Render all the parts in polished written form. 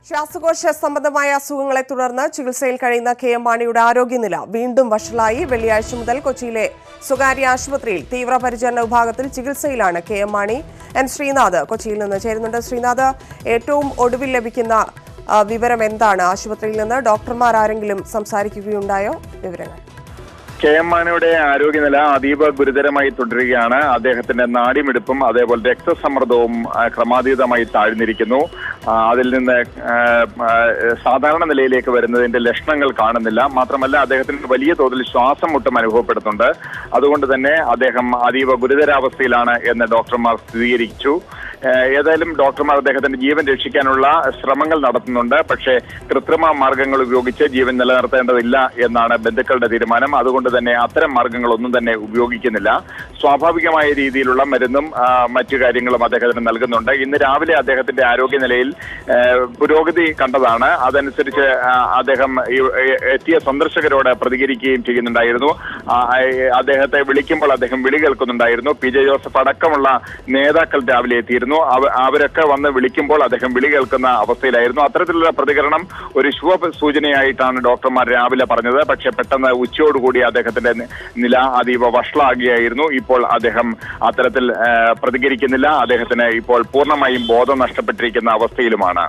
ശ്വാസകോശ സംബന്ധമായ അസുഖങ്ങളെ തുടർന്ന് ചികിത്സയിൽ കഴിയുന്ന കെ.എം. മാണിയുടെ ആരോഗ്യനില വീണ്ടും വഷളായി. വെള്ളിയാഴ്ച മുതൽ കൊച്ചിയിലെ സ്വകാര്യ ആശുപത്രിയിൽ തീവ്രപരിചരണ വിഭാഗത്തിൽ ചികിത്സയിലാണ് കെ.എം. മാണി. എൻ ശ്രീനാഥ് കൊച്ചിയിൽ നിന്ന് ചേരുന്നുണ്ട്. ശ്രീനാഥ്, ഏറ്റവും ഒടുവിൽ ലഭിക്കുന്ന വിവരം എന്താണ്? ആശുപത്രിയിൽ നിന്ന് ഡോക്ടർമാർ ആരെങ്കിലും സംസാരിക്കുകയുണ്ടായോ? വിവരങ്ങൾ. കെ.എം. മാണിയുടെ ആരോഗ്യനില അതീവ ഗുരുതരമായി തുടരുകയാണ്. അദ്ദേഹത്തിന്റെ നാഡിമിടിപ്പും അതേപോലെ രക്തസമ്മർദ്ദവും ക്രമാതീതമായി താഴ്ന്നിരിക്കുന്നു. അതിൽ നിന്ന് സാധാരണ നിലയിലേക്ക് വരുന്നതിന്റെ ലക്ഷണങ്ങൾ കാണുന്നില്ല. മാത്രമല്ല, അദ്ദേഹത്തിന് വലിയ തോതിൽ ശ്വാസം മുട്ടും അനുഭവപ്പെടുന്നുണ്ട്. അതുകൊണ്ട് തന്നെ അദ്ദേഹം അതീവ ഗുരുതരാവസ്ഥയിലാണ് എന്ന് ഡോക്ടർമാർ സ്ഥിരീകരിച്ചു. ഏതായാലും ഡോക്ടർമാർ അദ്ദേഹത്തിന്റെ ജീവൻ രക്ഷിക്കാനുള്ള ശ്രമങ്ങൾ നടത്തുന്നുണ്ട്. പക്ഷേ കൃത്രിമ മാർഗങ്ങൾ ഉപയോഗിച്ച് ജീവൻ നിലനിർത്തേണ്ടതില്ല എന്നാണ് ബന്ധുക്കളുടെ തീരുമാനം. അതുകൊണ്ട് തന്നെ അത്തരം മാർഗങ്ങളൊന്നും തന്നെ ഉപയോഗിക്കുന്നില്ല. സ്വാഭാവികമായ രീതിയിലുള്ള മരുന്നും മറ്റു കാര്യങ്ങളും അദ്ദേഹത്തിന് നൽകുന്നുണ്ട്. ഇന്ന് രാവിലെ അദ്ദേഹത്തിന്റെ ആരോഗ്യനിലയിൽ പുരോഗതി കണ്ടതാണ്. അതനുസരിച്ച് അദ്ദേഹം എത്തിയ സന്ദർശകരോട് പ്രതികരിക്കുകയും ചെയ്യുന്നുണ്ടായിരുന്നു. അദ്ദേഹത്തെ വിളിക്കുമ്പോൾ അദ്ദേഹം വിളി കേൾക്കുന്നുണ്ടായിരുന്നു. പി ജെ ജോസഫ് അടക്കമുള്ള നേതാക്കൾ രാവിലെ എത്തിയിരുന്നു. അവരൊക്കെ വന്ന് വിളിക്കുമ്പോൾ അദ്ദേഹം വിളി കേൾക്കുന്ന അവസ്ഥയിലായിരുന്നു. അത്തരത്തിലുള്ള പ്രതികരണം ഒരു ശുഭ സൂചനയായിട്ടാണ് ഡോക്ടർമാർ രാവിലെ പറഞ്ഞത്. പക്ഷെ പെട്ടെന്ന് ഉച്ചയോടുകൂടി അദ്ദേഹത്തിന്റെ നില അതീവ വഷളാകുകയായിരുന്നു. ഇപ്പോൾ അദ്ദേഹം അത്തരത്തിൽ പ്രതികരിക്കുന്നില്ല. അദ്ദേഹത്തിന് ഇപ്പോൾ പൂർണ്ണമായും ബോധം നഷ്ടപ്പെട്ടിരിക്കുന്ന അവസ്ഥയിലുമാണ്.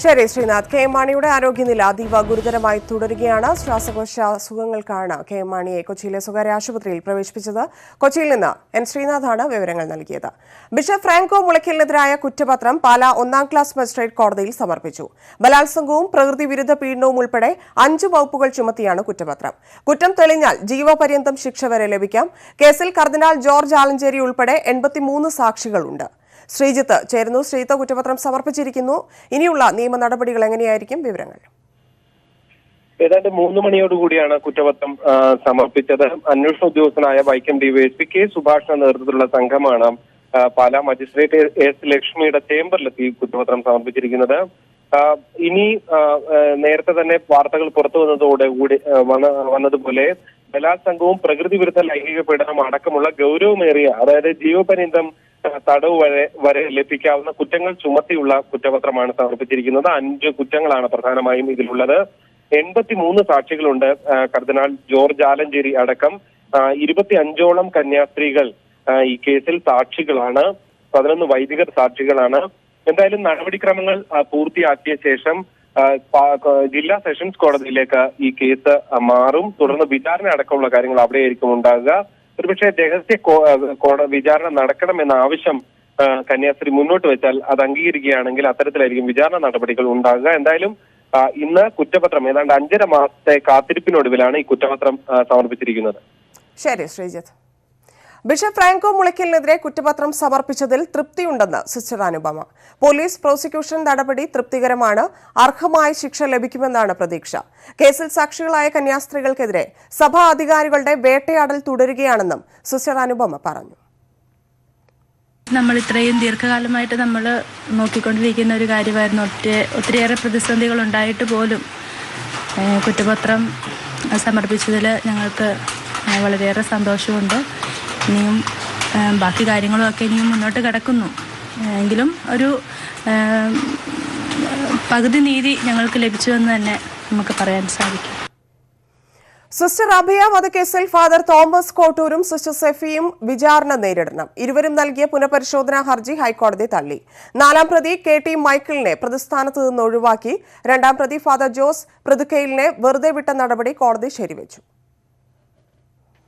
ശരി ശ്രീനാഥ്, കെ.എം. മാണിയുടെ ആരോഗ്യനില അതീവ ഗുരുതരമായി തുടരുകയാണ്. ശ്വാസകോശ അസുഖങ്ങൾക്കാണ് കെ.എം. മാണിയെ കൊച്ചിയിലെ സ്വകാര്യ ആശുപത്രിയിൽ പ്രവേശിപ്പിച്ചത്. കൊച്ചിയിൽ നിന്ന് എൻ ശ്രീനാഥാണ് വിവരങ്ങൾ നൽകിയത്. ബിഷപ്പ് ഫ്രാങ്കോ മുളയ്ക്കലിനെതിരായ കുറ്റപത്രം പാലാ 1-ാം ക്ലാസ് മജിസ്ട്രേറ്റ് കോടതിയിൽ സമർപ്പിച്ചു. ബലാത്സംഗവും പ്രകൃതി വിരുദ്ധ പീഡനവും ഉൾപ്പെടെ 5 വകുപ്പുകൾ ചുമത്തിയാണ് കുറ്റപത്രം. കുറ്റം തെളിഞ്ഞാൽ ജീവപര്യന്തം ശിക്ഷ വരെ ലഭിക്കാം. കേസിൽ കർദിനാൾ ജോർജ് ആലഞ്ചേരി ഉൾപ്പെടെ 83 സാക്ഷികളുണ്ട്. ശ്രീജിത്ത് ചേരുന്നു. ശ്രീജിത്ത്, കുറ്റപത്രം സമർപ്പിച്ചിരിക്കുന്നു. ഇനിയുള്ള നിയമ നടപടികൾ എങ്ങനെയായിരിക്കും? വിവരങ്ങൾ. ഏതാണ്ട് 3 മണിയോടുകൂടിയാണ് കുറ്റപത്രം സമർപ്പിച്ചത്. അന്വേഷണ ഉദ്യോഗസ്ഥനായ വൈക്കം ഡിവൈഎസ്പി കെ സുഭാഷിന്റെ നേതൃത്വത്തിലുള്ള സംഘമാണ് പാലാ മജിസ്ട്രേറ്റ് എസ് ലക്ഷ്മിയുടെ ചേംബറിലെത്തി കുറ്റപത്രം സമർപ്പിച്ചിരിക്കുന്നത്. ഇനി നേരത്തെ തന്നെ വാർത്തകൾ പുറത്തു വന്നതുപോലെ ബലാത്സംഗവും പ്രകൃതി വിരുദ്ധ ലൈംഗിക പീഡനം അടക്കമുള്ള ഗൗരവമേറിയ, അതായത് ജീവപര്യന്തം തടവ് വരെ ലഭിക്കാവുന്ന കുറ്റങ്ങൾ ചുമത്തിയുള്ള കുറ്റപത്രമാണ് സമർപ്പിച്ചിരിക്കുന്നത്. 5 കുറ്റങ്ങളാണ് പ്രധാനമായും ഇതിലുള്ളത്. 83 സാക്ഷികളുണ്ട്. കർദിനാൾ ജോർജ് ആലഞ്ചേരി അടക്കം 25ഓളം കന്യാസ്ത്രീകൾ ഈ കേസിൽ സാക്ഷികളാണ്. 11 വൈദികർ സാക്ഷികളാണ്. എന്തായാലും നടപടിക്രമങ്ങൾ പൂർത്തിയാക്കിയ ശേഷം ജില്ലാ സെഷൻസ് കോടതിയിലേക്ക് ഈ കേസ് മാറും. തുടർന്ന് വിചാരണ അടക്കമുള്ള കാര്യങ്ങൾ അവിടെയായിരിക്കും ഉണ്ടാകുക. ഒരുപക്ഷെ രഹസ്യ വിചാരണ നടക്കണമെന്ന ആവശ്യം കന്യാസ്ത്രീ മുന്നോട്ട് വെച്ചാൽ അത് അംഗീകരിക്കുകയാണെങ്കിൽ അത്തരത്തിലായിരിക്കും വിചാരണ നടപടികൾ ഉണ്ടാകുക. എന്തായാലും ഇന്ന് കുറ്റപത്രം ഏതാണ്ട് 5.5 മാസത്തെ കാത്തിരിപ്പിനൊടുവിലാണ് ഈ കുറ്റപത്രം സമർപ്പിച്ചിരിക്കുന്നത്. ശരി ശ്രീജിത്ത്. ബിഷപ്പ് ഫ്രാങ്കോ മുളയ്ക്കലിനെതിരെ കുറ്റപത്രം സമർപ്പിച്ചതിൽ തൃപ്തിയുണ്ടെന്ന് സിസ്റ്റർ അനുപമ. പോലീസ് പ്രോസിക്യൂഷൻ നടപടി തൃപ്തികരമാണ്. അർഹമായ ശിക്ഷ ലഭിക്കുമെന്നാണ് പ്രതീക്ഷ. കേസിൽ സാക്ഷികളായ കന്യാസ്ത്രീകൾക്കെതിരെ സഭാ അധികാരികളുടെ വേട്ടയാടൽ തുടരുകയാണെന്നും സിസ്റ്റർ അനുപമ പറഞ്ഞു. നമ്മൾ ഇത്രയും ദീർഘകാലമായിട്ട് നമ്മൾ നോക്കിക്കൊണ്ടിരിക്കുന്ന ഒരു കാര്യമായിരുന്നു. ഒത്തിരിയേറെ പ്രതിസന്ധികൾ ഉണ്ടായിട്ട് പോലും കുറ്റപത്രം സമർപ്പിച്ചതിൽ ഞങ്ങൾക്ക് വളരെയേറെ സന്തോഷമുണ്ട്. ഇനിയും ബാക്കി കാര്യങ്ങളുമൊക്കെ ഇനിയും മുന്നോട്ട് കിടക്കുന്നു. എങ്കിലും ഒരു പകുതി നീതി ഞങ്ങൾക്ക് ലഭിച്ചുവെന്ന് തന്നെ നമുക്ക് പറയാൻ സാധിക്കും. സിസ്റ്റർ അഭയ വധക്കേസിൽ ഫാദർ തോമസ് കോട്ടൂരും സിസ്റ്റർ സെഫിയും വിചാരണ നേരിടണം. ഇരുവരും നൽകിയ പുനഃപരിശോധനാ ഹർജി ഹൈക്കോടതി തള്ളി. 4-ാം പ്രതി കെ.ടി. മൈക്കിളിനെ പ്രതിസ്ഥാനത്ത് നിന്ന് ഒഴിവാക്കി. 2-ാം പ്രതി ഫാദർ ജോസ് പ്രതിക്കയിലിനെ വെറുതെ വിട്ട നടപടി കോടതി ശരിവച്ചു.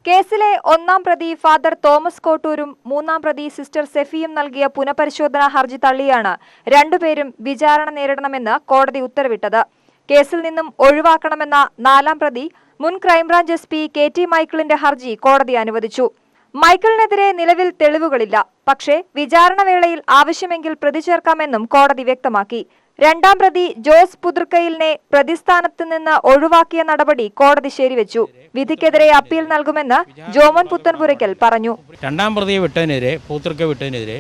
കേസിലെ 1-ാം പ്രതി ഫാദർ തോമസ് കോട്ടൂരും 3-ാം പ്രതി സിസ്റ്റർ സെഫിയും നൽകിയ പുനഃപരിശോധനാ ഹർജി തള്ളിയാണ് രണ്ടുപേരും വിചാരണ നേരിടണമെന്ന് കോടതി ഉത്തരവിട്ടത്. കേസിൽ നിന്നും ഒഴിവാക്കണമെന്ന 4-ാം പ്രതി മുൻ ക്രൈംബ്രാഞ്ച് എസ് പി കെ.ടി. മൈക്കിളിന്റെ ഹർജി കോടതി അനുവദിച്ചു. മൈക്കിളിനെതിരെ നിലവിൽ തെളിവുകളില്ല. പക്ഷേ വിചാരണ വേളയിൽ ആവശ്യമെങ്കിൽ പ്രതി ചേർക്കാമെന്നും കോടതി വ്യക്തമാക്കി. 2-ാം പ്രതി ജോസ് പുതൃക്കയിലിനെ പ്രതിസ്ഥാനത്ത് നിന്ന് ഒഴിവാക്കിയ നടപടി കോടതി ശരിവെച്ചു. വിധിക്കെതിരെ അപ്പീൽ നൽകുമെന്ന് ജോമോൻ പുത്തൻപുരയ്ക്കൽ പറഞ്ഞു. 2-ാം പ്രതിയെ വിട്ടതിനെതിരെ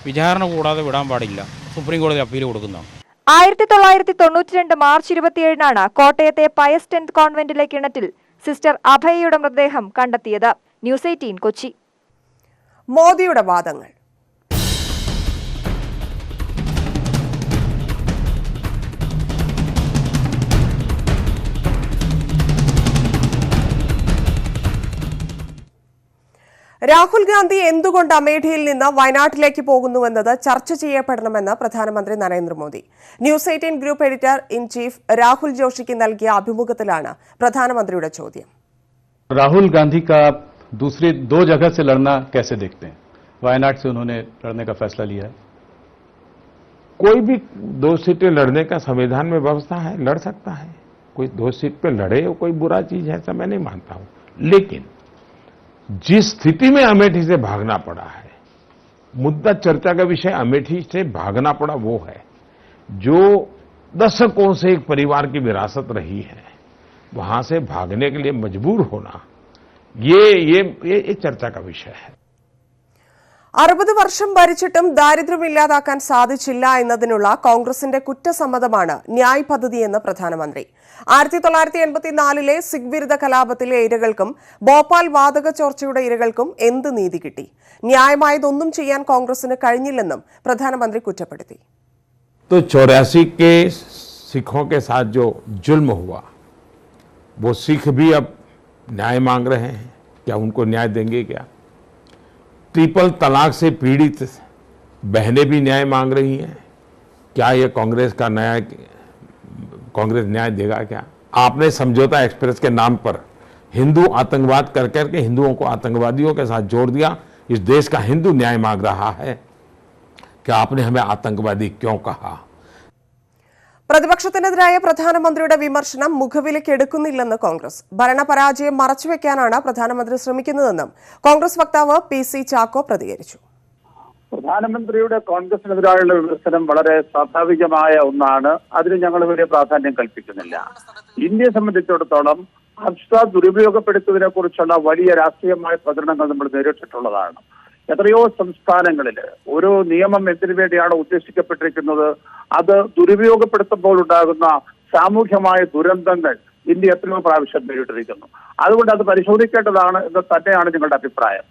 വിചാരണ കൂടാതെ വിടാൻ പാടില്ല. സുപ്രീം കോടതി അപ്പീൽ കൊടുക്കുന്നതാണ്. 1992 മാർച്ച് 27-നാണ് കോട്ടയത്തെ പയസ് 10th കോൺവെന്റിലെ കിണറ്റിൽ സിസ്റ്റർ അഭയയുടെ മൃതദേഹം കണ്ടെത്തിയത്. ന്യൂസ് 18 കൊച്ചി. മോദിയുടെ വാദങ്ങൾ. രാഹുൽ ഗാന്ധി എന്തുകൊണ്ട് അമേഠിയിൽ നിന്ന് വയനാട്ടിലേക്ക് പോകുന്നുവെന്നത് ചർച്ച ചെയ്യപ്പെടണമെന്ന് പ്രധാനമന്ത്രി Narendra Modi. News 18 group editor in chief Rahul ജോഷിക്ക് നൽകിയ അഭിമുഖത്തിലാണ് പ്രധാനമന്ത്രിയുടെ ചോദ്യം. राहुल गांधी का दूसरी दो जगह से लड़ना कैसे देखते हैं? वायनाड से उन्होंने लड़ने का फैसला लिया है. कोई भी 2 सीटें लड़ने का संविधान में व्यवस्था है, लड़ सकता है. कोई 2 सीट पे लड़े वो कोई बुरा चीज है, ऐसा मैं नहीं मानता हूं. लेकिन जिस स्थिति में अमेठी से भागना पड़ा है, मुद्दा चर्चा का विषय अमेठी से भागना पड़ा वो है जो दशकों से एक परिवार की विरासत रही है. वहां से भागने के लिए मजबूर होना ये चर्चा का विषय है. 60 വർഷം ഭരിച്ചിട്ടും ദാരിദ്ര്യമില്ലാതാക്കാൻ സാധിച്ചില്ല എന്നതിനുള്ള കോൺഗ്രസിന്റെ കുറ്റസമ്മതമാണ് ന്യായ് പദ്ധതിയെന്ന് പ്രധാനമന്ത്രി. 1984-ലെ സിഖ് വിരുദ്ധ കലാപത്തിലെ ഇരകൾക്കും ഭോപ്പാൽ വാതക ചോർച്ചയുടെ ഇരകൾക്കും എന്ത് നീതി കിട്ടി? ന്യായമായതൊന്നും ചെയ്യാൻ കോൺഗ്രസിന് കഴിഞ്ഞില്ലെന്നും പ്രധാനമന്ത്രി കുറ്റപ്പെടുത്തി. तो 84 के सिखों के साथ जो जुल्म हुआ वो सिख भी अब न्याय मांग रहे हैं. क्या उनको न्याय देंगे? क्या ट्रिपल तलाक से पीड़ित बहनें भी न्याय मांग रही हैं. क्या ये कांग्रेस न्याय देगा? क्या आपने समझौता एक्सप्रेस के नाम पर हिंदू आतंकवाद कर करके हिंदुओं को आतंकवादियों के साथ जोड़ दिया. इस देश का हिंदू न्याय मांग रहा है. क्या आपने हमें आतंकवादी क्यों कहा? പ്രതിപക്ഷത്തിനെതിരായ പ്രധാനമന്ത്രിയുടെ വിമർശനം മുഖവിലേക്ക് എടുക്കുന്നില്ലെന്ന് കോൺഗ്രസ്. ഭരണപരാജയം മറച്ചുവെക്കാനാണ് പ്രധാനമന്ത്രി ശ്രമിക്കുന്നതെന്നും കോൺഗ്രസ് വക്താവ് PC ചാക്കോ പ്രതികരിച്ചു. പ്രധാനമന്ത്രിയുടെ കോൺഗ്രസിനെതിരായുള്ള വിമർശനം വളരെ സ്വാഭാവികമായ ഒന്നാണ്. അതിന് ഞങ്ങൾ വലിയ പ്രാധാന്യം കൽപ്പിക്കുന്നില്ല. ഇന്ത്യയെ സംബന്ധിച്ചിടത്തോളം ഭാഷ ദുരുപയോഗപ്പെടുത്തുന്നതിനെ കുറിച്ചുള്ള വലിയ രാഷ്ട്രീയമായ പ്രചരണങ്ങൾ നമ്മൾ നേരിട്ടിട്ടുള്ളതാണ്. എത്രയോ സംസ്ഥാനങ്ങളിൽ ഓരോ നിയമം എന്തിനു വേണ്ടിയാണ് ഉദ്ദേശിക്കപ്പെട്ടിരിക്കുന്നത്, അത് ദുരുപയോഗപ്പെടുത്തുമ്പോൾ ഉണ്ടാകുന്ന സാമൂഹ്യമായ ദുരന്തങ്ങൾ ഇന്ത്യ എത്രയോ പ്രാവശ്യം നേരിട്ടിരിക്കുന്നു. അതുകൊണ്ട് അത് പരിശോധിക്കേണ്ടതാണ് എന്ന് തന്നെയാണ് ഞങ്ങളുടെ അഭിപ്രായം.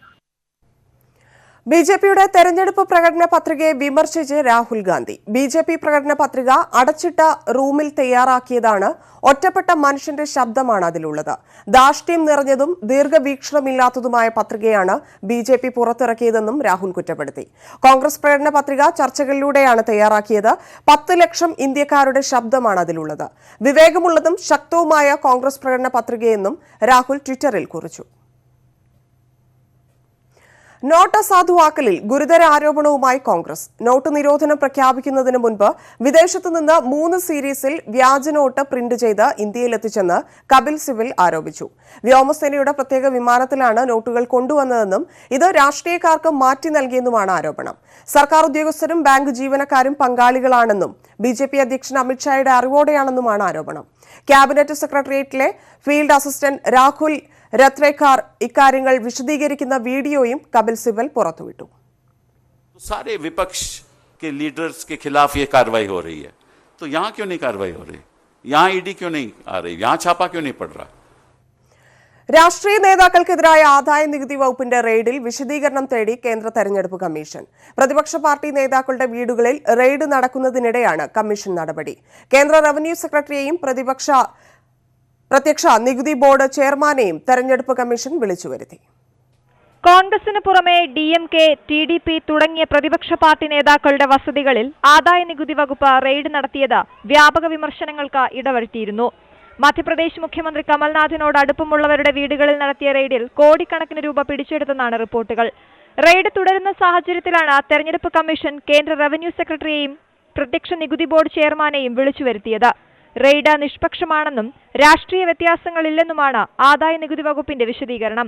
ബിജെപിയുടെ തെരഞ്ഞെടുപ്പ് പ്രകടന പത്രികയെ വിമർശിച്ച് രാഹുൽ ഗാന്ധി. ബിജെപി പ്രകടന പത്രിക അടച്ചിട്ട റൂമിൽ തയ്യാറാക്കിയതാണ്. ഒറ്റപ്പെട്ട മനുഷ്യന്റെ ശബ്ദമാണ് അതിലുള്ളത്. ധാർഷ്ട്യം നിറഞ്ഞതും ദീർഘവീക്ഷണമില്ലാത്തതുമായ പത്രികയാണ് ബിജെപി പുറത്തിറക്കിയതെന്നും രാഹുൽ കുറ്റപ്പെടുത്തി. കോൺഗ്രസ് പ്രകടന പത്രിക ചർച്ചകളിലൂടെയാണ് തയ്യാറാക്കിയത്. 10 ലക്ഷം ഇന്ത്യക്കാരുടെ ശബ്ദമാണ് അതിലുള്ളത്. വിവേകമുള്ളതും ശക്തവുമായ കോൺഗ്രസ് പ്രകടന പത്രികയെന്നും രാഹുൽ ട്വിറ്ററിൽ കുറിച്ചു. നോട്ട് അസാധുവാക്കലിൽ ഗുരുതര ആരോപണവുമായി കോൺഗ്രസ്. നോട്ട് നിരോധനം പ്രഖ്യാപിക്കുന്നതിന് മുൻപ് വിദേശത്തു നിന്ന് 3 സീരീസിൽ വ്യാജ നോട്ട് പ്രിന്റ് ചെയ്ത് ഇന്ത്യയിലെത്തിച്ചെന്ന് കപിൽ സിബൽ ആരോപിച്ചു. വ്യോമസേനയുടെ പ്രത്യേക വിമാനത്തിലാണ് നോട്ടുകൾ കൊണ്ടുവന്നതെന്നും ഇത് രാഷ്ട്രീയക്കാർക്ക് മാറ്റി നൽകിയെന്നുമാണ് ആരോപണം. സർക്കാർ ഉദ്യോഗസ്ഥരും ബാങ്ക് ജീവനക്കാരും പങ്കാളികളാണെന്നും BJP അധ്യക്ഷൻ അമിത്ഷായുടെ അറിവോടെയാണെന്നുമാണ് ആരോപണം. ക്യാബിനറ്റ് സെക്രട്ടേറിയറ്റിലെ ഫീൽഡ് അസിസ്റ്റന്റ് രാഹുൽ രത്വേക്കാർ ഇക്കാര്യങ്ങൾ വിശദീകരിക്കുന്ന വീഡിയോയും കപിൽ സിബൽ പുറത്തുവിട്ടു. सारे विपक्ष के लीडर्स के खिलाफ ये कार्रवाई हो रही है, तो यहाँ क्यों नहीं कार्रवाई हो रही? यहाँ ईडी क्यों नहीं आ रही? यहाँ छापा क्यों नहीं पड़ रहा? രാഷ്ട്രീയ നേതാക്കൾക്കെതിരായ ആദായ നികുതി വകുപ്പിന്റെ റെയ്ഡിൽ വിശദീകരണം തേടി കേന്ദ്ര തെരഞ്ഞെടുപ്പ് കമ്മീഷൻ. പ്രതിപക്ഷ പാർട്ടി നേതാക്കളുടെ വീടുകളിൽ റെയ്ഡ് നടക്കുന്നതിനിടെയാണ് കമ്മീഷൻ നടപടി. കേന്ദ്ര റവന്യൂ സെക്രട്ടറിയെയും പ്രത്യക്ഷ നികുതി ബോർഡ് ചെയർമാനെയും തെരഞ്ഞെടുപ്പ് കമ്മീഷൻ വിളിച്ചുവരുത്തി. കോൺഗ്രസിന് പുറമെ DMK, TDP തുടങ്ങിയ പ്രതിപക്ഷ പാർട്ടി നേതാക്കളുടെ വസതികളിൽ ആദായ നികുതി വകുപ്പ് റെയ്ഡ് നടത്തിയത് വ്യാപക വിമർശനങ്ങൾക്ക് ഇടവരുത്തിയിരുന്നു. മധ്യപ്രദേശ് മുഖ്യമന്ത്രി കമൽനാഥിനോട് അടുപ്പമുള്ളവരുടെ വീടുകളിൽ നടത്തിയ റെയ്ഡിൽ കോടിക്കണക്കിന് രൂപ പിടിച്ചെടുത്തെന്നാണ് റിപ്പോർട്ടുകൾ. റെയ്ഡ് തുടരുന്ന സാഹചര്യത്തിലാണ് തെരഞ്ഞെടുപ്പ് കമ്മീഷൻ കേന്ദ്ര റവന്യൂ സെക്രട്ടറിയെയും പ്രത്യക്ഷ നികുതി ബോർഡ് ചെയർമാനെയും വിളിച്ചുവരുത്തിയത്. റെയ്ഡ് നിഷ്പക്ഷമാണെന്നും രാഷ്ട്രീയ വ്യത്യാസങ്ങളില്ലെന്നുമാണ് ആദായ നികുതി വകുപ്പിന്റെ വിശദീകരണം.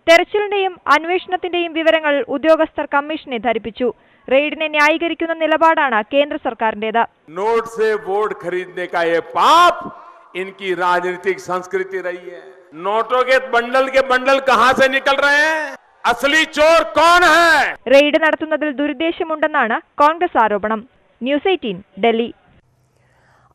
തെരച്ചിലിന്റെയും അന്വേഷണത്തിന്റെയും വിവരങ്ങൾ ഉദ്യോഗസ്ഥർ കമ്മീഷനെ ധരിപ്പിച്ചു. റെയ്ഡിനെ ന്യായീകരിക്കുന്ന നിലപാടാണ് കേന്ദ്ര സർക്കാരിന്റേത്. नोट से वोट खरीदने का ये पाप इनकी राजनीतिक संस्कृति रही है. नोटों के बंडल कहां से निकल रहे हैं? असली चोर कौन है? റെയ്ഡ് നടത്തുന്നതിൽ ദുരുദ്ദേശമുണ്ടെന്നാണ് കോൺഗ്രസ് ആരോപണം. ന്യൂസ് 18 ഡൽഹി.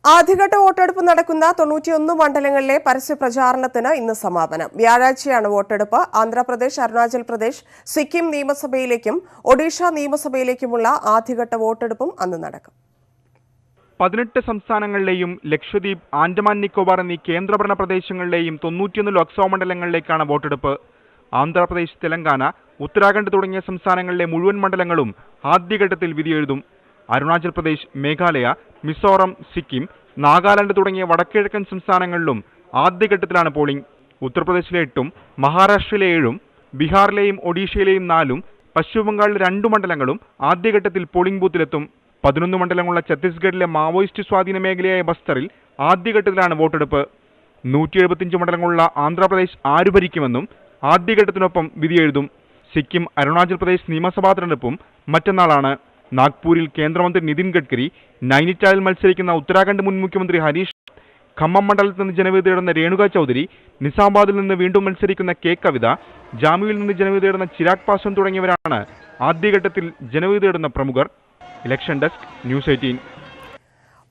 ആദ്യഘട്ട വോട്ടെടുപ്പ് നടക്കുന്ന 91 മണ്ഡലങ്ങളിലെ പരസ്യ പ്രചാരണത്തിന് ഇന്ന് സമാപനം. വ്യാഴാഴ്ചയാണ് വോട്ടെടുപ്പ്. ആന്ധ്രാപ്രദേശ്, അരുണാചൽ പ്രദേശ്, സിക്കിം നിയമസഭയിലേക്കും ഒഡീഷ നിയമസഭയിലേക്കുമുള്ള ആദ്യഘട്ട വോട്ടെടുപ്പും അന്ന് നടക്കും. 18 സംസ്ഥാനങ്ങളിലെയും ലക്ഷദ്വീപ്, ആൻഡമാൻ നിക്കോബാർ എന്നീ കേന്ദ്രഭരണ പ്രദേശങ്ങളിലെയും 91 ലോക്സഭാ മണ്ഡലങ്ങളിലേക്കാണ് വോട്ടെടുപ്പ്. ആന്ധ്രാപ്രദേശ്, തെലങ്കാന, ഉത്തരാഖണ്ഡ് തുടങ്ങിയ സംസ്ഥാനങ്ങളിലെ മുഴുവൻ മണ്ഡലങ്ങളും ആദ്യഘട്ടത്തിൽ വിധിയെഴുതും. അരുണാചൽ പ്രദേശ്, മേഘാലയ, മിസോറം, സിക്കിം, നാഗാലാൻഡ് തുടങ്ങിയ വടക്കിഴക്കൻ സംസ്ഥാനങ്ങളിലും ആദ്യഘട്ടത്തിലാണ് പോളിംഗ്. ഉത്തർപ്രദേശിലെ 8ഉം മഹാരാഷ്ട്രയിലെ 7ഉം ബീഹാറിലെയും ഒഡീഷയിലെയും 4ഉം പശ്ചിമബംഗാളിലെ 2 മണ്ഡലങ്ങളും ആദ്യഘട്ടത്തിൽ പോളിംഗ് ബൂത്തിലെത്തും. 11 മണ്ഡലങ്ങളുള്ള ഛത്തീസ്ഗഡിലെ മാവോയിസ്റ്റ് സ്വാധീന മേഖലയായ ബസ്തറിൽ ആദ്യഘട്ടത്തിലാണ് വോട്ടെടുപ്പ്. 175 മണ്ഡലങ്ങളുള്ള ആന്ധ്രാപ്രദേശ് ആര് ഭരിക്കുമെന്നും ആദ്യഘട്ടത്തിനൊപ്പം വിധിയെഴുതും. സിക്കിം, അരുണാചൽ പ്രദേശ് നിയമസഭാ തെരഞ്ഞെടുപ്പും മറ്റന്നാളാണ്. നാഗ്പൂരിൽ കേന്ദ്രമന്ത്രി നിതിൻ ഗഡ്കരി, നൈനിറ്റാളിൽ മത്സരിക്കുന്ന ഉത്തരാഖണ്ഡ് മുൻ മുഖ്യമന്ത്രി ഹരീഷ്, ഖമ്മം മണ്ഡലത്തിൽ നിന്ന് ജനവിധി തേടുന്ന രേണുക ചൗധരി, നിസാമാബാദിൽ നിന്ന് വീണ്ടും മത്സരിക്കുന്ന കെ കവിത, ജാമുവിൽ നിന്ന് ജനവിധി തേടുന്ന ചിരാഗ് പാസ്വാൻ തുടങ്ങിയവരാണ് ആദ്യഘട്ടത്തിൽ ജനവിധി തേടുന്ന പ്രമുഖർ. Election desk, news 18.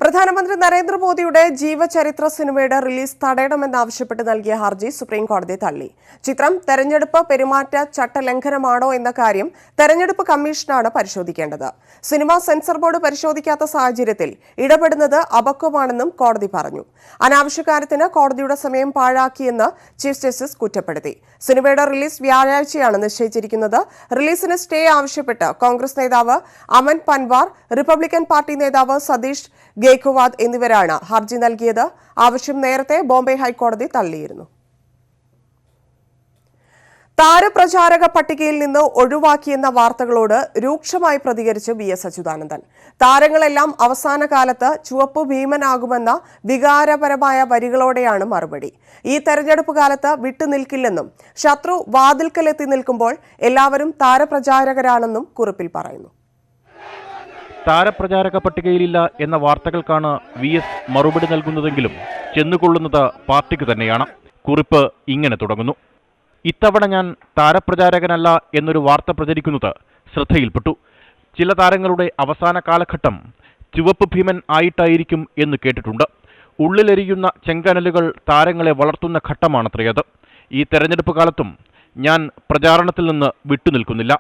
പ്രധാനമന്ത്രി നരേന്ദ്രമോദിയുടെ ജീവചരിത്ര സിനിമയുടെ റിലീസ് തടയണമെന്നാവശ്യപ്പെട്ട് നൽകിയ ഹർജി സുപ്രീംകോടതി തള്ളി. ചിത്രം തെരഞ്ഞെടുപ്പ് പെരുമാറ്റ ചട്ടലംഘനമാണോ എന്ന കാര്യം തെരഞ്ഞെടുപ്പ് കമ്മീഷനാണ് പരിശോധിക്കേണ്ടത്. സിനിമ സെൻസർ ബോർഡ് പരിശോധിക്കാത്ത സാഹചര്യത്തിൽ ഇടപെടുന്നത് അപക്വമാണെന്നും കോടതി പറഞ്ഞു. അനാവശ്യ കാര്യത്തിന് കോടതിയുടെ സമയം പാഴാക്കിയെന്ന് ചീഫ് ജസ്റ്റിസ് കുറ്റപ്പെടുത്തി. സിനിമയുടെ റിലീസ് വ്യാഴാഴ്ചയാണ് നിശ്ചയിച്ചിരിക്കുന്നത്. റിലീസിന് സ്റ്റേ ആവശ്യപ്പെട്ട് കോൺഗ്രസ് നേതാവ് അമൻ പൻവാർ, റിപ്പബ്ലിക്കൻ പാർട്ടി നേതാവ് സതീഷ് ഗേക്വാദ് എന്നിവരാണ് ഹർജി നൽകിയത്. ആവശ്യം നേരത്തെ ബോംബെ ഹൈക്കോടതി തള്ളിയിരുന്നു. താരപ്രചാരക പട്ടികയിൽ നിന്ന് ഒഴിവാക്കിയെന്ന വാർത്തകളോട് രൂക്ഷമായി പ്രതികരിച്ച് VS അച്യുതാനന്ദൻ. താരങ്ങളെല്ലാം അവസാന കാലത്ത് ചുവപ്പ് ഭീമനാകുമെന്ന വികാരപരമായ വരികളോടെയാണ് മറുപടി. ഈ തെരഞ്ഞെടുപ്പ് കാലത്ത് വിട്ടുനിൽക്കില്ലെന്നും ശത്രു വാതിൽക്കലെത്തി നിൽക്കുമ്പോൾ എല്ലാവരും താരപ്രചാരകരാണെന്നും കുറിപ്പിൽ പറയുന്നു. താരപ്രചാരക പട്ടികയിലില്ല എന്ന വാർത്തകൾക്കാണ് VS മറുപടി നൽകുന്നതെങ്കിലും ചെന്നുകൊള്ളുന്നത് പാർട്ടിക്ക് തന്നെയാണ്. കുറിപ്പ് ഇങ്ങനെ തുടങ്ങുന്നു: ഇത്തവണ ഞാൻ താരപ്രചാരകനല്ല എന്നൊരു വാർത്ത പ്രചരിക്കുന്നത് ശ്രദ്ധയിൽപ്പെട്ടു. ചില താരങ്ങളുടെ അവസാന കാലഘട്ടം ചുവപ്പ് ഭീമൻ ആയിട്ടായിരിക്കും എന്ന് കേട്ടിട്ടുണ്ട്. ഉള്ളിലെരിയുന്ന ചെങ്കനലുകൾ താരങ്ങളെ വളർത്തുന്ന ഘട്ടമാണത്രയത്. ഈ തെരഞ്ഞെടുപ്പ് കാലത്തും ഞാൻ പ്രചാരണത്തിൽ നിന്ന് വിട്ടുനിൽക്കുന്നില്ല.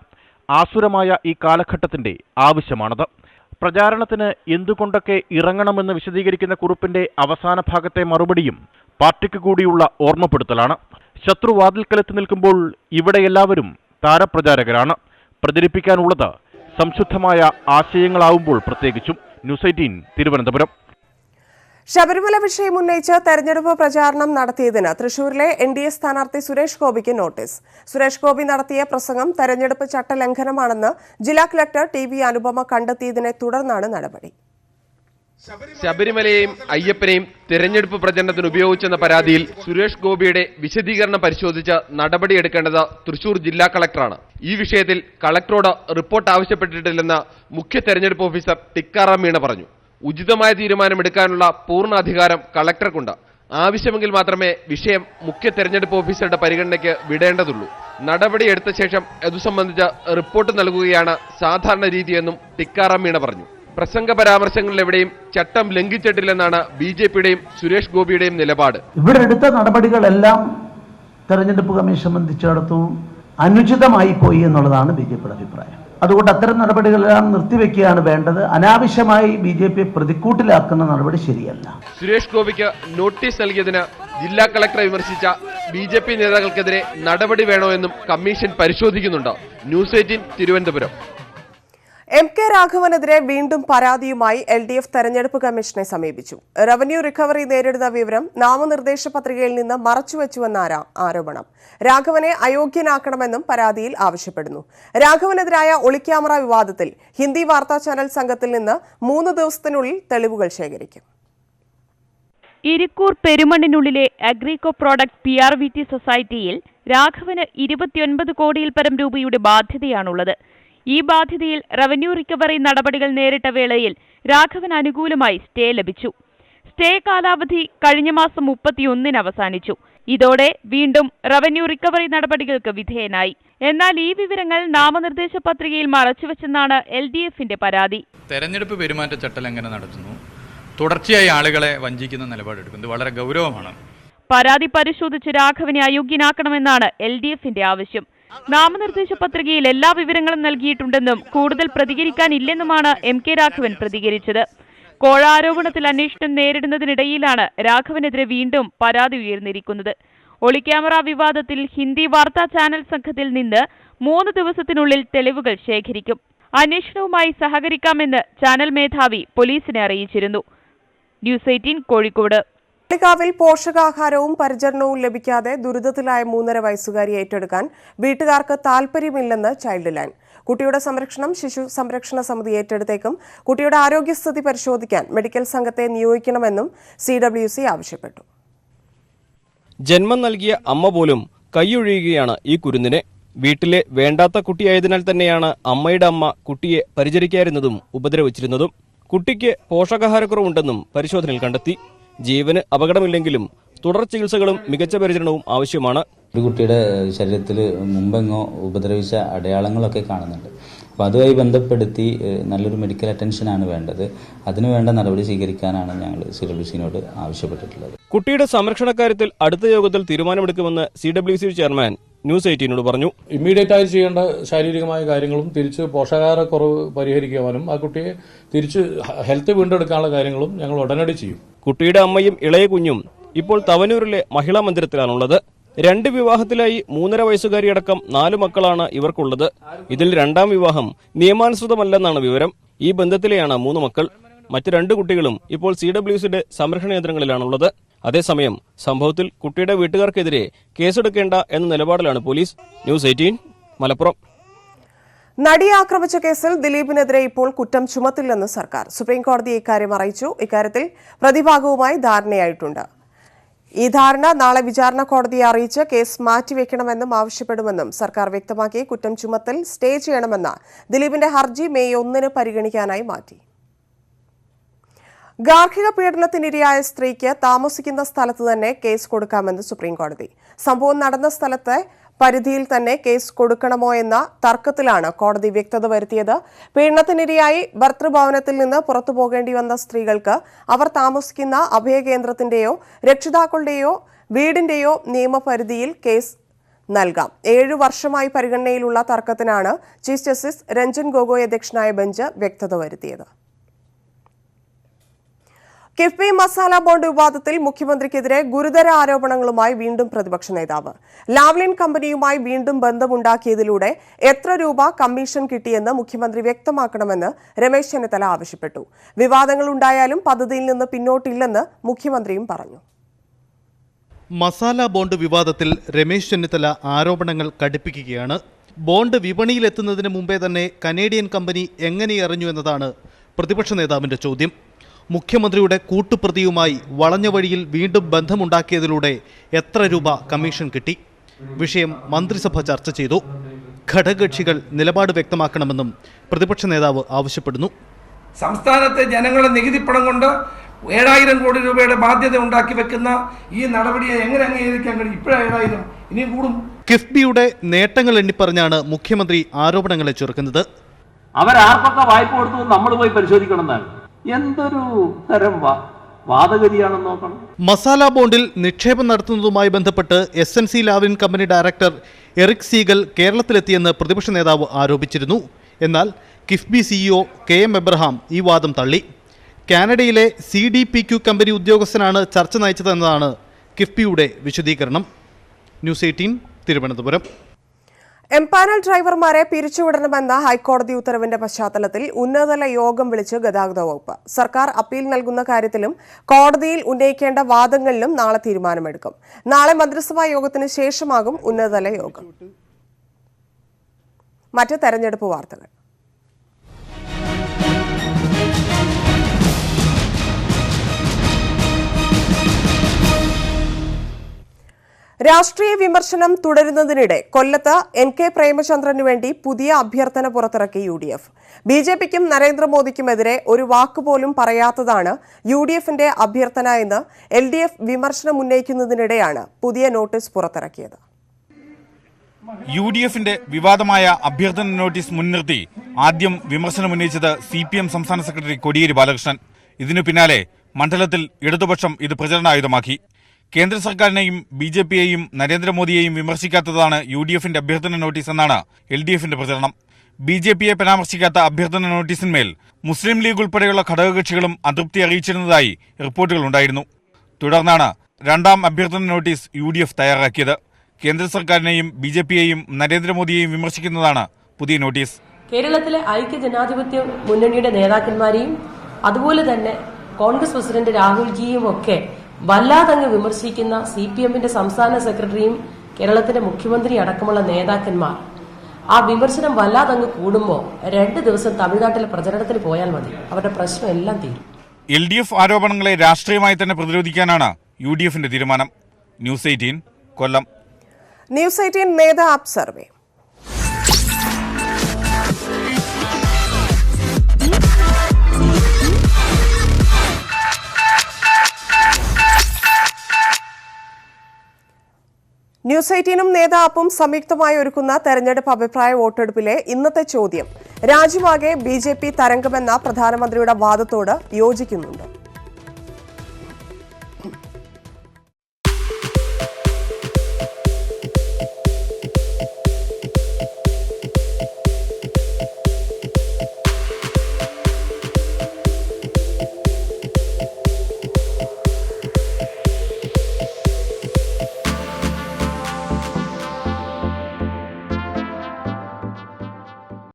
ആസുരമായ ഈ കാലഘട്ടത്തിന്റെ ആവശ്യമാണത്. പ്രചാരണത്തിന് എന്തുകൊണ്ടൊക്കെ ഇറങ്ങണമെന്ന് വിശദീകരിക്കുന്ന കുറിപ്പിന്റെ അവസാന ഭാഗത്തെ മറുപടിയും പാർട്ടിക്ക് കൂടിയുള്ള ഓർമ്മപ്പെടുത്തലാണ്. ശത്രു വാതിൽക്കലെത്തി നിൽക്കുമ്പോൾ ഇവിടെ എല്ലാവരും താരപ്രചാരകരാണ്. പ്രചരിപ്പിക്കാനുള്ളത് സംശുദ്ധമായ ആശയങ്ങളാവുമ്പോൾ പ്രത്യേകിച്ചും. ന്യൂസ് 18 തിരുവനന്തപുരം. ശബരിമല വിഷയം ഉന്നയിച്ച് തെരഞ്ഞെടുപ്പ് പ്രചാരണം നടത്തിയതിന് തൃശൂരിലെ NDA സ്ഥാനാർത്ഥി സുരേഷ് ഗോപിക്ക് നോട്ടീസ്. സുരേഷ് ഗോപി നടത്തിയ പ്രസംഗം തെരഞ്ഞെടുപ്പ് ചട്ടലംഘനമാണെന്ന് ജില്ലാ കളക്ടർ TV അനുപമ കണ്ടെത്തിയതിനെ തുടർന്നാണ് നടപടി. ശബരിമലയെയും അയ്യപ്പനെയും തെരഞ്ഞെടുപ്പ് പ്രചരണത്തിന് ഉപയോഗിച്ചെന്ന പരാതിയിൽ സുരേഷ് ഗോപിയുടെ വിശദീകരണം പരിശോധിച്ച് നടപടിയെടുക്കേണ്ടത് തൃശൂർ ജില്ലാ കളക്ടറാണ്. ഈ വിഷയത്തിൽ കളക്ടറോട് റിപ്പോർട്ട് ആവശ്യപ്പെട്ടിട്ടില്ലെന്ന് മുഖ്യ തെരഞ്ഞെടുപ്പ് ഓഫീസർ ടിക്കാറാം മീണ പറഞ്ഞു. ഉചിതമായ തീരുമാനമെടുക്കാനുള്ള പൂർണ്ണ അധികാരം കളക്ടർക്കുണ്ട്. ആവശ്യമെങ്കിൽ മാത്രമേ വിഷയം മുഖ്യ തെരഞ്ഞെടുപ്പ് ഓഫീസറുടെ പരിഗണനയ്ക്ക് വിടേണ്ടതുള്ളൂ. നടപടിയെടുത്ത ശേഷം ഇതു സംബന്ധിച്ച് റിപ്പോർട്ട് നൽകുകയാണ് സാധാരണ രീതിയെന്നും ടിക്കാറാം മീണ പറഞ്ഞു. പ്രസംഗ പരാമർശങ്ങളിലെവിടെയും ചട്ടം ലംഘിച്ചിട്ടില്ലെന്നാണ് BJPയുടെയും സുരേഷ് ഗോപിയുടെയും നിലപാട്. ഇവിടെ എടുത്ത നടപടികളെല്ലാം തെരഞ്ഞെടുപ്പ് കമ്മീഷൻ സംബന്ധിച്ചിടത്തോളം അനുചിതമായി പോയി എന്നുള്ളതാണ് BJPയുടെ അഭിപ്രായം. അതുകൊണ്ട് അത്തരം നടപടികളെല്ലാം നിർത്തിവെക്കുകയാണ് വേണ്ടത്. അനാവശ്യമായി BJPയെ പ്രതിക്കൂട്ടിലാക്കുന്ന നടപടി ശരിയല്ല. സുരേഷ് ഗോപിക്ക് നോട്ടീസ് നൽകിയതിന് ജില്ലാ കളക്ടറെ വിമർശിച്ച BJP നേതാക്കൾക്കെതിരെ നടപടി വേണോ എന്നും കമ്മീഷൻ പരിശോധിക്കുന്നുണ്ട്. ന്യൂസ് 18 തിരുവനന്തപുരം. MK രാഘവനെതിരെ വീണ്ടും പരാതിയുമായി LDF തെരഞ്ഞെടുപ്പ് കമ്മീഷനെ സമീപിച്ചു. റവന്യൂ റിക്കവറി നേരിടുന്ന വിവരം നാമനിർദ്ദേശ പത്രികയിൽ നിന്ന് മറച്ചുവെച്ചുവെന്ന ആരോപണം. രാഘവനെ അയോഗ്യനാക്കണമെന്നും പരാതിയിൽ ആവശ്യപ്പെടുന്നു. രാഘവനെതിരായ ഒളിക്യാമറ വിവാദത്തിൽ ഹിന്ദി വാർത്താ ചാനൽ സംഘത്തിൽ നിന്ന് 3 ദിവസത്തിനുള്ളിൽ തെളിവുകൾ ശേഖരിക്കും. ഇരിക്കൂർ പെരുമണ്ണിനുള്ളിലെ അഗ്രികോ പ്രോഡക്റ്റ് PRVT സൊസൈറ്റിയിൽ രാഘവന് 29 കോടിയിൽ പരം രൂപയുടെ ബാധ്യതയാണുള്ളത്. ഈ ബാധ്യതയിൽ റവന്യൂ റിക്കവറി നടപടികൾ നേരിട്ട വേളയിൽ രാഘവന് അനുകൂലമായി സ്റ്റേ ലഭിച്ചു. സ്റ്റേ കാലാവധി കഴിഞ്ഞ മാസം 31-ന് അവസാനിച്ചു. ഇതോടെ വീണ്ടും റവന്യൂ റിക്കവറി നടപടികൾക്ക് വിധേയനായി. എന്നാൽ ഈ വിവരങ്ങൾ നാമനിർദ്ദേശ പത്രികയിൽ മറച്ചുവെച്ചെന്നാണ് LDFന്റെ പരാതി. തെരഞ്ഞെടുപ്പ് പെരുമാറ്റ ചട്ടലംഘനം നടത്തുന്നു, തുടർച്ചയായി ആളുകളെ വഞ്ചിക്കുന്ന നിലപാടെടുക്കുന്നത് വളരെ ഗൗരവമാണ്. പരാതി പരിശോധിച്ച് രാഘവനെ അയോഗ്യനാക്കണമെന്നാണ് LDFന്റെ ആവശ്യം. നാമനിർദ്ദേശ പത്രികയിൽ എല്ലാ വിവരങ്ങളും നൽകിയിട്ടുണ്ടെന്നും കൂടുതൽ പ്രതികരിക്കാനില്ലെന്നുമാണ് MK രാഘവൻ പ്രതികരിച്ചത്. കോഴ ആരോപണത്തിൽ അന്വേഷണം നേരിടുന്നതിനിടയിലാണ് രാഘവനെതിരെ വീണ്ടും പരാതി ഉയർന്നിരിക്കുന്നത്. ഒളിക്യാമറ വിവാദത്തിൽ ഹിന്ദി വാർത്താ ചാനൽ സംഘത്തിൽ നിന്ന് 3 ദിവസത്തിനുള്ളിൽ തെളിവുകൾ ശേഖരിക്കും. അന്വേഷണവുമായി സഹകരിക്കാമെന്ന് ചാനൽ മേധാവി പോലീസിനെ അറിയിച്ചിരുന്നു. ന്യൂസ് 18 കോഴിക്കോട്. കാളികാവിൽ പോഷകാഹാരവും പരിചരണവും ലഭിക്കാതെ ദുരിതത്തിലായ 3.5 വയസ്സുകാരിയെ ഏറ്റെടുക്കാൻ വീട്ടുകാർക്ക് താൽപര്യമില്ലെന്ന് ചൈൽഡ് ലൈൻ. കുട്ടിയുടെ സംരക്ഷണം ശിശു സംരക്ഷണ സമിതി ഏറ്റെടുത്തേക്കും. കുട്ടിയുടെ ആരോഗ്യസ്ഥിതി പരിശോധിക്കാൻ മെഡിക്കൽ സംഘത്തെ നിയോഗിക്കണമെന്നും CWC ആവശ്യപ്പെട്ടു. ജന്മം നൽകിയ അമ്മ പോലും കൈയൊഴിയുകയാണ് ഈ കുരുന്നിനെ. വീട്ടിലെ വേണ്ടാത്ത കുട്ടിയായതിനാൽ തന്നെയാണ് അമ്മയുടെ അമ്മ കുട്ടിയെ പരിചരിക്കാതിരുന്നതും ഉപദ്രവിച്ചിരുന്നതും. കുട്ടിക്ക് പോഷകാഹാരക്കുറവുണ്ടെന്നും പരിശോധനയിൽ കണ്ടെത്തി. ജീവന് അപകടമില്ലെങ്കിലും തുടർ ചികിത്സകളും മികച്ച പരിചരണവും ആവശ്യമാണ്. ഒരു കുട്ടിയുടെ ശരീരത്തിൽ മുമ്പെങ്ങോ ഉപദ്രവിച്ച അടയാളങ്ങളൊക്കെ കാണുന്നുണ്ട്. അപ്പോൾ അതുമായി ബന്ധപ്പെടുത്തി നല്ലൊരു മെഡിക്കൽ അറ്റൻഷനാണ് വേണ്ടത്. അതിനുവേണ്ട നടപടി സ്വീകരിക്കാനാണ് ഞങ്ങൾ CWCനോട് ആവശ്യപ്പെട്ടിട്ടുള്ളത്. കുട്ടിയുടെ സംരക്ഷണ കാര്യത്തിൽ അടുത്ത യോഗത്തിൽ തീരുമാനമെടുക്കുമെന്ന് CWC ചെയർമാൻ ന്യൂസ് 18നോട് പറഞ്ഞു. ഇമ്മീഡിയറ്റ് ആയി ചെയ്യേണ്ട ശാരീരികമായ കാര്യങ്ങളും തിരിച്ച് പോഷകാഹാരക്കുറവ് പരിഹരിക്കുവാനും ആ കുട്ടിയെ തിരിച്ച് ഹെൽത്ത് വീണ്ടെടുക്കാനുള്ള കാര്യങ്ങളും ഞങ്ങൾ ഉടനടി ചെയ്യും. കുട്ടിയുടെ അമ്മയും ഇളയ കുഞ്ഞും ഇപ്പോൾ തവനൂരിലെ മഹിളാ മന്ദിരത്തിലാണുള്ളത്. 2 വിവാഹത്തിലായി 3.5 വയസ്സുകാരിയടക്കം 4 മക്കളാണ് ഇവർക്കുള്ളത്. ഇതിൽ 2ാം വിവാഹം നിയമാനുസൃതമല്ലെന്നാണ് വിവരം. ഈ ബന്ധത്തിലെയാണ് 3 മക്കൾ. മറ്റ് 2 കുട്ടികളും ഇപ്പോൾ CWCയുടെ സംരക്ഷണ കേന്ദ്രങ്ങളിലാണുള്ളത്. അതേസമയം സംഭവത്തിൽ കുട്ടിയുടെ വീട്ടുകാർക്കെതിരെ കേസെടുക്കേണ്ട എന്ന നിലപാടിലാണ് പോലീസ്. ന്യൂസ് 18 മലപ്പുറം. നടിയെ ആക്രമിച്ച കേസിൽ ദിലീപിനെതിരെ ഇപ്പോൾ കുറ്റം ചുമത്തില്ലെന്ന് സർക്കാർ. സുപ്രീംകോടതി ഇക്കാര്യം അറിയിച്ചു. ഇക്കാര്യത്തിൽ പ്രതിഭാഗവുമായി ധാരണയായിട്ടുണ്ട്. ഈ ധാരണ നാളെ വിചാരണ കോടതിയെ അറിയിച്ച് കേസ് മാറ്റിവെക്കണമെന്നും ആവശ്യപ്പെടുമെന്നും സർക്കാർ വ്യക്തമാക്കി. കുറ്റം ചുമത്തൽ സ്റ്റേ ചെയ്യണമെന്ന ദിലീപിന്റെ ഹർജി മെയ് 1 പരിഗണിക്കാനായി മാറ്റി. ഗാർഹിക പീഡനത്തിനിരയായ സ്ത്രീക്ക് താമസിക്കുന്ന സ്ഥലത്ത് തന്നെ കേസ് കൊടുക്കാമെന്ന് സുപ്രീംകോടതി. സംഭവം നടന്ന സ്ഥലത്തെ പരിധിയിൽ തന്നെ കേസ് കൊടുക്കണമോ എന്ന തർക്കത്തിലാണ് കോടതി വ്യക്തത വരുത്തിയത്. പീഡനത്തിനിരയായി ഭർതൃഭവനത്തിൽ നിന്ന് പുറത്തു പോകേണ്ടി വന്ന സ്ത്രീകൾക്ക് അവർ താമസിക്കുന്ന അഭയകേന്ദ്രത്തിന്റെയോ രക്ഷിതാക്കളുടെയോ വീടിന്റെയോ നിയമപരിധിയിൽ കേസ് നൽകാം. 7 വർഷമായി പരിഗണനയിലുള്ള തർക്കത്തിനാണ് ചീഫ് ജസ്റ്റിസ് രഞ്ജൻ ഗൊഗോയ് അധ്യക്ഷനായ ബെഞ്ച് വ്യക്തത വരുത്തിയത്. കിഫ്ബി മസാല ബോണ്ട് വിവാദത്തിൽ മുഖ്യമന്ത്രിക്കെതിരെ ഗുരുതര ആരോപണങ്ങളുമായി വീണ്ടും പ്രതിപക്ഷ നേതാവ്. ലാവ്ലിൻ കമ്പനിയുമായി വീണ്ടും ബന്ധമുണ്ടാക്കിയതിലൂടെ എത്ര രൂപ കമ്മീഷൻ കിട്ടിയെന്ന് മുഖ്യമന്ത്രി വ്യക്തമാക്കണമെന്ന് രമേശ് ചെന്നിത്തല ആവശ്യപ്പെട്ടു. വിവാദങ്ങൾ ഉണ്ടായാലും പദ്ധതിയിൽ നിന്ന് പിന്നോട്ടില്ലെന്ന് മുഖ്യമന്ത്രിയും പറഞ്ഞു. മസാല ബോണ്ട് വിവാദത്തിൽ രമേശ് ചെന്നിത്തല ആരോപണങ്ങൾ കടുപ്പിക്കുകയാണ്. ബോണ്ട് വിപണിയിലെത്തുന്നതിന് മുമ്പേ തന്നെ കനേഡിയൻ കമ്പനി എങ്ങനെ അറിഞ്ഞു എന്നതാണ് പ്രതിപക്ഷ നേതാവിന്റെ ചോദ്യം. മുഖ്യമന്ത്രിയുടെ കൂട്ടുപ്രതിയുമായി വളഞ്ഞ വഴിയിൽ വീണ്ടും ബന്ധമുണ്ടാക്കിയതിലൂടെ എത്ര രൂപ കമ്മീഷൻ കിട്ടി? വിഷയം മന്ത്രിസഭ ചർച്ച ചെയ്തു. ഘടകകക്ഷികൾ നിലപാട് വ്യക്തമാക്കണമെന്നും പ്രതിപക്ഷ നേതാവ് ആവശ്യപ്പെടുന്നു. സംസ്ഥാനത്തെ ജനങ്ങളുടെ നികുതിപ്പണം കൊണ്ട് 7000 കോടി രൂപയുടെ ബാധ്യത ഉണ്ടാക്കി വെക്കുന്ന ഈ നടപടിയെ എങ്ങനെ അംഗീകരിക്കാൻ കഴിയും? ഇപ്പോഴും 7000 ഇനിയും കൂടും. കിഫ്ബിയുടെ നേട്ടങ്ങൾ എണ്ണിപ്പറഞ്ഞാണ് മുഖ്യമന്ത്രി ആരോപണങ്ങളെ ചെറുക്കുന്നത്. അവരാർക്കൊക്കെ വായ്പ കൊടുത്തു നമ്മൾ പോയി പരിശോധിക്കണം എന്നാണ്. എന്തൊരു തരം വാദഗതിയാണെന്ന് നോക്കണം. മസാല ബോണ്ടിൽ നിക്ഷേപം നടത്തുന്നതുമായി ബന്ധപ്പെട്ട് SNC Lavalin company director Eric Siegel കേരളത്തിലെത്തിയെന്ന് പ്രതിപക്ഷ നേതാവ് ആരോപിച്ചിരുന്നു. എന്നാൽ കിഫ്ബി CEO KM എബ്രഹാം ഈ വാദം തള്ളി. കാനഡയിലെ CDPQ കമ്പനി ഉദ്യോഗസ്ഥനാണ് ചർച്ച നയിച്ചതെന്നതാണ് കിഫ്ബിയുടെ വിശദീകരണം. ന്യൂസ് 18 തിരുവനന്തപുരം. എംപാനൽ ഡ്രൈവർമാരെ പിരിച്ചുവിടണമെന്ന ഹൈക്കോടതി ഉത്തരവിന്റെ പശ്ചാത്തലത്തിൽ ഉന്നതതല യോഗം വിളിച്ച് ഗതാഗത വകുപ്പ്. സർക്കാർ അപ്പീൽ നൽകുന്ന കാര്യത്തിലും കോടതിയിൽ ഉന്നയിക്കേണ്ട വാദങ്ങളിലും നാളെ തീരുമാനമെടുക്കും. നാളെ മന്ത്രിസഭാ യോഗത്തിന് ശേഷമാകും ഉന്നതതല യോഗം. മറ്റ് തെരഞ്ഞെടുപ്പ് വാർത്തകൾ. രാഷ്ട്രീയ വിമർശനം തുടരുന്നതിനിടെ കൊല്ലത്ത് NK പ്രേമചന്ദ്രനു വേണ്ടി പുതിയ അഭ്യർത്ഥന പുറത്തിറക്കി UDF. BJPക്കും നരേന്ദ്രമോദിക്കുമെതിരെ ഒരു വാക്കുപോലും പറയാത്തതാണ് UDFന്റെ അഭ്യർത്ഥന എന്ന് LDF വിമർശനം ഉന്നയിക്കുന്നതിനിടെയാണ് പുതിയ നോട്ടീസ് പുറത്തിറക്കിയത്. UDFന്റെ വിവാദമായ അഭ്യർത്ഥന നോട്ടീസ് മുൻനിർത്തി ആദ്യം വിമർശനമുന്നയിച്ചത് CPM സംസ്ഥാന സെക്രട്ടറി കോടിയേരി ബാലകൃഷ്ണൻ. ഇതിനു പിന്നാലെ മണ്ഡലത്തിൽ ഇടതുപക്ഷം ഇത് പ്രചരണായുധമാക്കി. കേന്ദ്ര സർക്കാരിനെയും BJPയെയും നരേന്ദ്രമോദിയെയും വിമർശിക്കാത്തതാണ് UDFന്റെ അഭ്യർത്ഥന നോട്ടീസ് എന്നാണ് LDFന്റെ പ്രചരണം. BJPയെ പരാമർശിക്കാത്ത അഭ്യർത്ഥന നോട്ടീസിന്മേൽ മുസ്ലിം ലീഗ് ഉൾപ്പെടെയുള്ള ഘടകകക്ഷികളും അതൃപ്തി അറിയിച്ചിരുന്നതായി റിപ്പോർട്ടുകളുണ്ടായിരുന്നു. തുടർന്നാണ് രണ്ടാം അഭ്യർത്ഥന നോട്ടീസ് UDF തയ്യാറാക്കിയത്. കേന്ദ്ര സർക്കാരിനെയും BJPയെയും നരേന്ദ്രമോദിയെയും വിമർശിക്കുന്നതാണ് പുതിയ നോട്ടീസ്. കേരളത്തിലെ ഐക്യ ജനാധിപത്യ മുന്നണിയുടെ നേതാക്കന്മാരെയും അതുപോലെ തന്നെ കോൺഗ്രസ് പ്രസിഡന്റ് രാഹുൽജിയും ഒക്കെ വല്ലാതങ്ങ് വിമർശിക്കുന്ന CPMന്റെ സംസ്ഥാന സെക്രട്ടറിയും കേരളത്തിന്റെ മുഖ്യമന്ത്രി അടക്കമുള്ള നേതാക്കന്മാർ ആ വിമർശനം വല്ലാതങ്ങ് കൂടുമ്പോൾ 2 ദിവസം തമിഴ്നാട്ടിലെ പ്രചരണത്തിന് പോയാൽ മതി, അവരുടെ പ്രശ്നം എല്ലാം തീരും. LDF ആരോപണങ്ങളെ രാഷ്ട്രീയമായി തന്നെ പ്രതിരോധിക്കാനാണ് UDFന്റെ തീരുമാനം. ന്യൂസ് 18 കൊല്ലം. ന്യൂസ് 18 നേതാ ആപ്പ് സർവേ. ന്യൂസ് 18ഉം നേതാ ആപ്പും സംയുക്തമായി ഒരുക്കുന്ന തെരഞ്ഞെടുപ്പ് അഭിപ്രായ വോട്ടെടുപ്പിലെ ഇന്നത്തെ ചോദ്യം: രാജ്യമാകെ BJP തരംഗമെന്ന പ്രധാനമന്ത്രിയുടെ വാദത്തോട് യോജിക്കുന്നുണ്ട്.